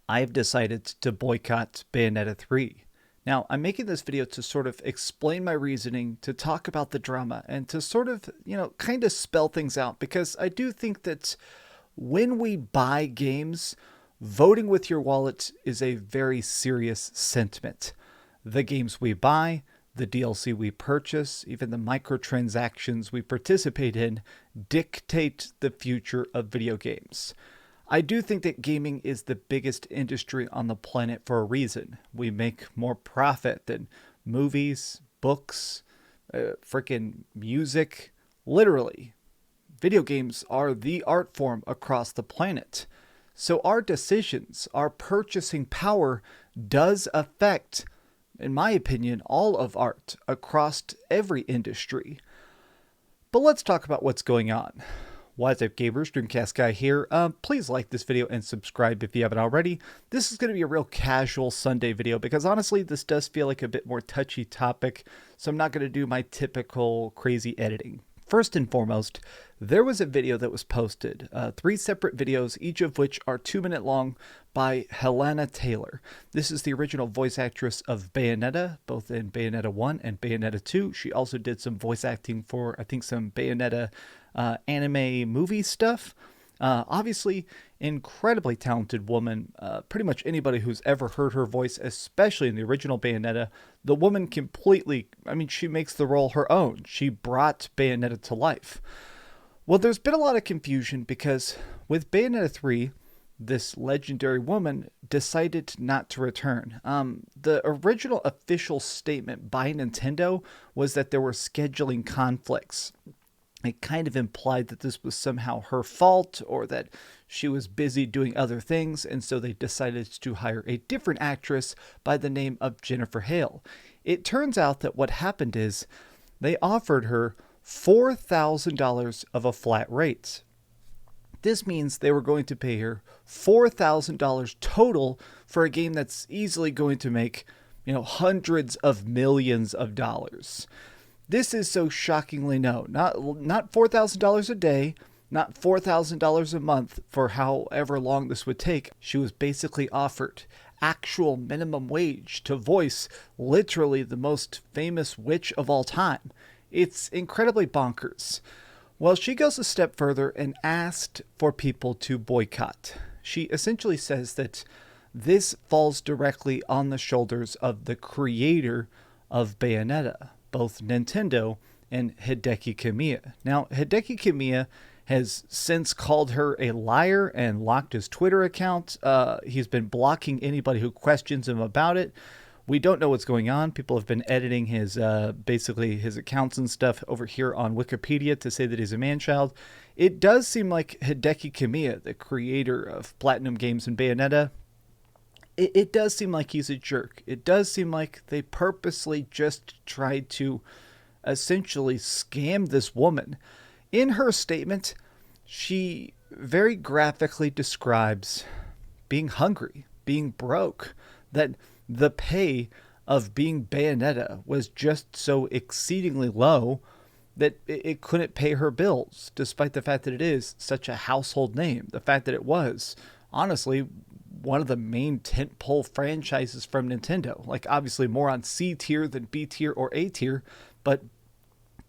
I've decided to boycott Bayonetta 3. Now, I'm making this video to sort of explain my reasoning, to talk about the drama, and to sort of, kind of spell things out, because I do think that when we buy games, voting with your wallet is a very serious sentiment. The games we buy, the DLC we purchase, even the microtransactions we participate in, dictate the future of video games. I do think that gaming is the biggest industry on the planet for a reason. We make more profit than movies, books, freaking music. Literally, video games are the art form across the planet. So our decisions, our purchasing power does affect, in my opinion, all of art across every industry. But let's talk about what's going on. What's up, gamers? DreamcastGuy here. Please like this video and subscribe if you haven't already. This is going to be a real casual Sunday video because honestly, this does feel like a bit more touchy topic, so I'm not going to do my typical crazy editing. First and foremost, there was a video that was posted, 3 separate videos, each of which are 2-minute long, by Helena Taylor. This is the original voice actress of Bayonetta, both in Bayonetta 1 and Bayonetta 2. She also did some voice acting for, I think, some Bayonetta anime movie stuff. Obviously, incredibly talented woman. Pretty much anybody who's ever heard her voice, especially in the original Bayonetta, the woman completely, she makes the role her own. She brought Bayonetta to life. Well, there's been a lot of confusion because with Bayonetta 3, this legendary woman decided not to return. The original official statement by Nintendo was that there were scheduling conflicts. It kind of implied that this was somehow her fault or that she was busy doing other things, and so they decided to hire a different actress by the name of Jennifer Hale. It turns out that what happened is they offered her $4,000 of a flat rate. This means they were going to pay her $4,000 total for a game that's easily going to make, hundreds of millions of dollars. This is so shockingly not $4,000 a day, not $4,000 a month for however long this would take. She was basically offered actual minimum wage to voice literally the most famous witch of all time. It's incredibly bonkers. Well, she goes a step further and asked for people to boycott. She essentially says that this falls directly on the shoulders of the creator of Bayonetta, both Nintendo and Hideki Kamiya. Now, Hideki Kamiya has since called her a liar and locked his Twitter account. He's been blocking anybody who questions him about it. We don't know what's going on. People have been editing his basically his accounts and stuff over here on Wikipedia to say that he's a man-child. It does seem like Hideki Kamiya, the creator of Platinum Games and Bayonetta, it does seem like he's a jerk. It does seem like they purposely just tried to essentially scam this woman. In her statement, she very graphically describes being hungry, being broke, that the pay of being Bayonetta was just so exceedingly low that it couldn't pay her bills, despite the fact that it is such a household name. The fact that it was, honestly, one of the main tentpole franchises from Nintendo. Like, obviously more on C tier than B tier or A tier, but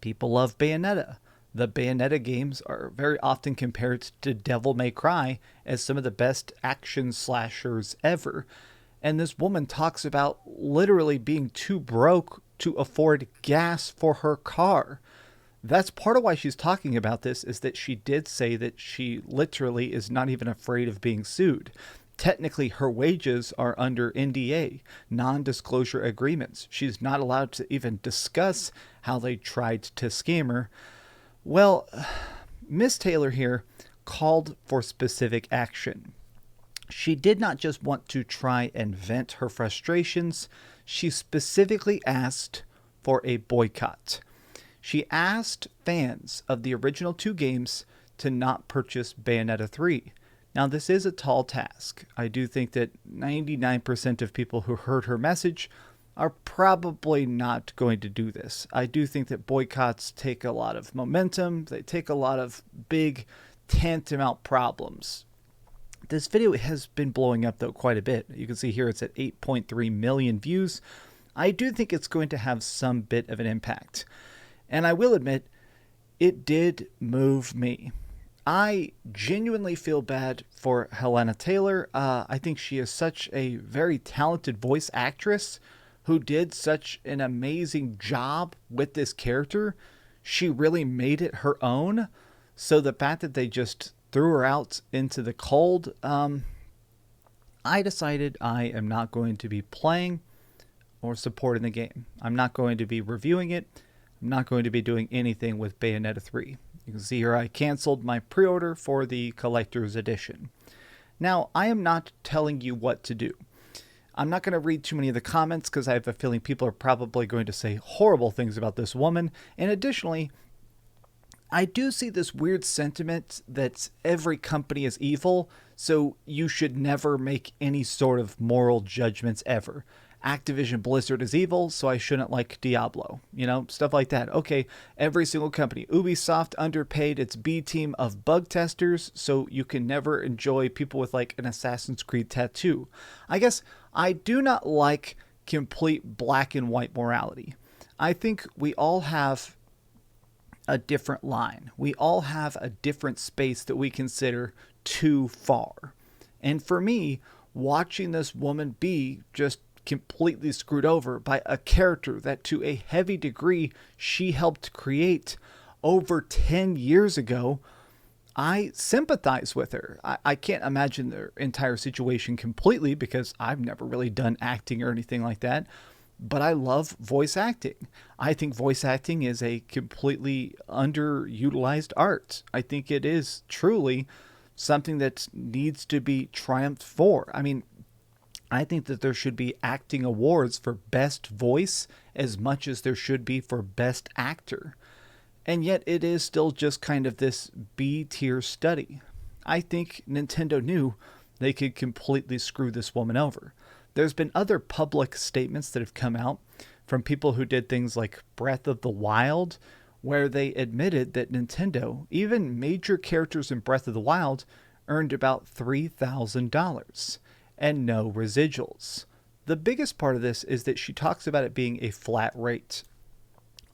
people love Bayonetta. The Bayonetta games are very often compared to Devil May Cry as some of the best action slashers ever. And this woman talks about literally being too broke to afford gas for her car. That's part of why she's talking about this, is that she did say that she literally is not even afraid of being sued. Technically, her wages are under NDA, non-disclosure agreements. She's not allowed to even discuss how they tried to scam her. Well, Miss Taylor here called for specific action. She did not just want to try and vent her frustrations. She specifically asked for a boycott. She asked fans of the original 2 games to not purchase Bayonetta 3. Now, this is a tall task. I do think that 99% of people who heard her message are probably not going to do this. I do think that boycotts take a lot of momentum. They take a lot of big, tantamount problems This video has been blowing up though quite a bit. You can see here it's at 8.3 million views. I do think it's going to have some bit of an impact. And I will admit, it did move me. I genuinely feel bad for Helena Taylor. I think she is such a very talented voice actress who did such an amazing job with this character. She really made it her own. So the fact that they just threw her out into the cold, I decided I am not going to be playing or supporting the game. I'm not going to be reviewing it. I'm not going to be doing anything with Bayonetta 3. You can see here I canceled my pre-order for the collector's edition. Now, I am not telling you what to do. I'm not going to read too many of the comments because I have a feeling people are probably going to say horrible things about this woman. And additionally, I do see this weird sentiment that every company is evil, so you should never make any sort of moral judgments ever. Activision Blizzard is evil, so I shouldn't like Diablo. You know, stuff like that. Okay, every single company. Ubisoft underpaid its B team of bug testers, so you can never enjoy people with like an Assassin's Creed tattoo. I guess I do not like complete black and white morality. I think we all have a different line. We all have a different space that we consider too far. And for me, watching this woman be just completely screwed over by a character that to a heavy degree she helped create over 10 years ago, I sympathize with her. I can't imagine their entire situation completely because I've never really done acting or anything like that. But I love voice acting. I think voice acting is a completely underutilized art. I think it is truly something that needs to be triumphed for. I mean, I think that there should be acting awards for best voice as much as there should be for best actor. And yet it is still just kind of this B-tier study. I think Nintendo knew they could completely screw this woman over. There's been other public statements that have come out from people who did things like Breath of the Wild, where they admitted that Nintendo, even major characters in Breath of the Wild, earned about $3,000 and no residuals. The biggest part of this is that she talks about it being a flat rate.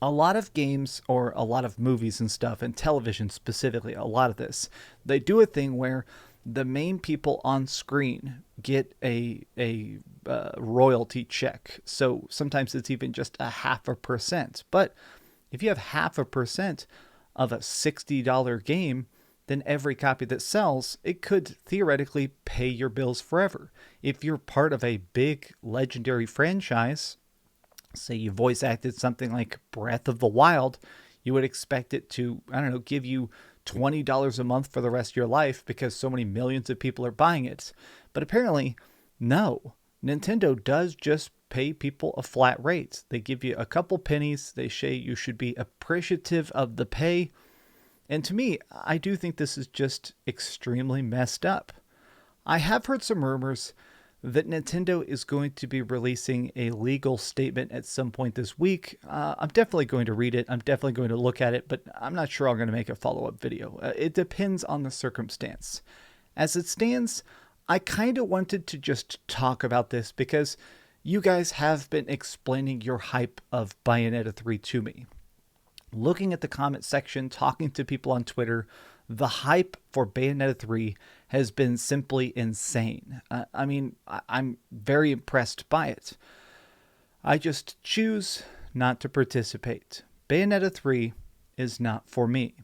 A lot of games or a lot of movies and stuff, and television specifically, a lot of this, they do a thing where the main people on screen get a royalty check. So sometimes it's even just 0.5%. But if you have 0.5% of a $60 game, then every copy that sells, it could theoretically pay your bills forever. If you're part of a big legendary franchise, say you voice acted something like Breath of the Wild, you would expect it to, I don't know, give you $20 a month for the rest of your life because so many millions of people are buying it. But apparently, no. Nintendo does just pay people a flat rate. They give you a couple pennies. They say you should be appreciative of the pay. And to me, I do think this is just extremely messed up. I have heard some rumors that Nintendo is going to be releasing a legal statement at some point this week. I'm definitely going to read it. I'm definitely going to look at it, but I'm not sure I'm going to make a follow-up video. It depends on the circumstance. As it stands, I kind of wanted to just talk about this because you guys have been explaining your hype of Bayonetta 3 to me. Looking at the comment section, talking to people on Twitter, the hype for Bayonetta 3 has been simply insane. I mean, I'm very impressed by it. I just choose not to participate. Bayonetta 3 is not for me.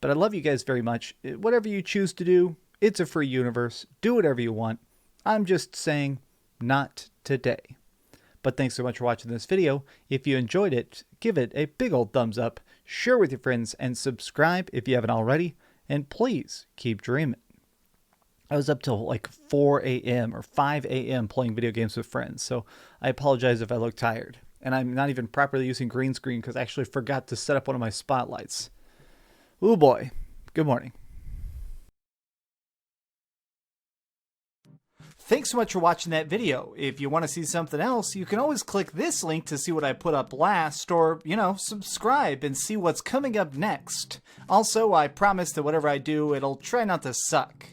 But I love you guys very much. Whatever you choose to do, it's a free universe. Do whatever you want. I'm just saying, not today. But thanks so much for watching this video. If you enjoyed it, give it a big old thumbs up, share with your friends, and subscribe if you haven't already. And please keep dreaming. I was up till like 4 a.m. or 5 a.m. playing video games with friends, so I apologize if I look tired. And I'm not even properly using green screen because I actually forgot to set up one of my spotlights. Ooh boy. Good morning. Thanks so much for watching that video. If you want to see something else, you can always click this link to see what I put up last, or, you know, subscribe and see what's coming up next. Also, I promise that whatever I do, it'll try not to suck.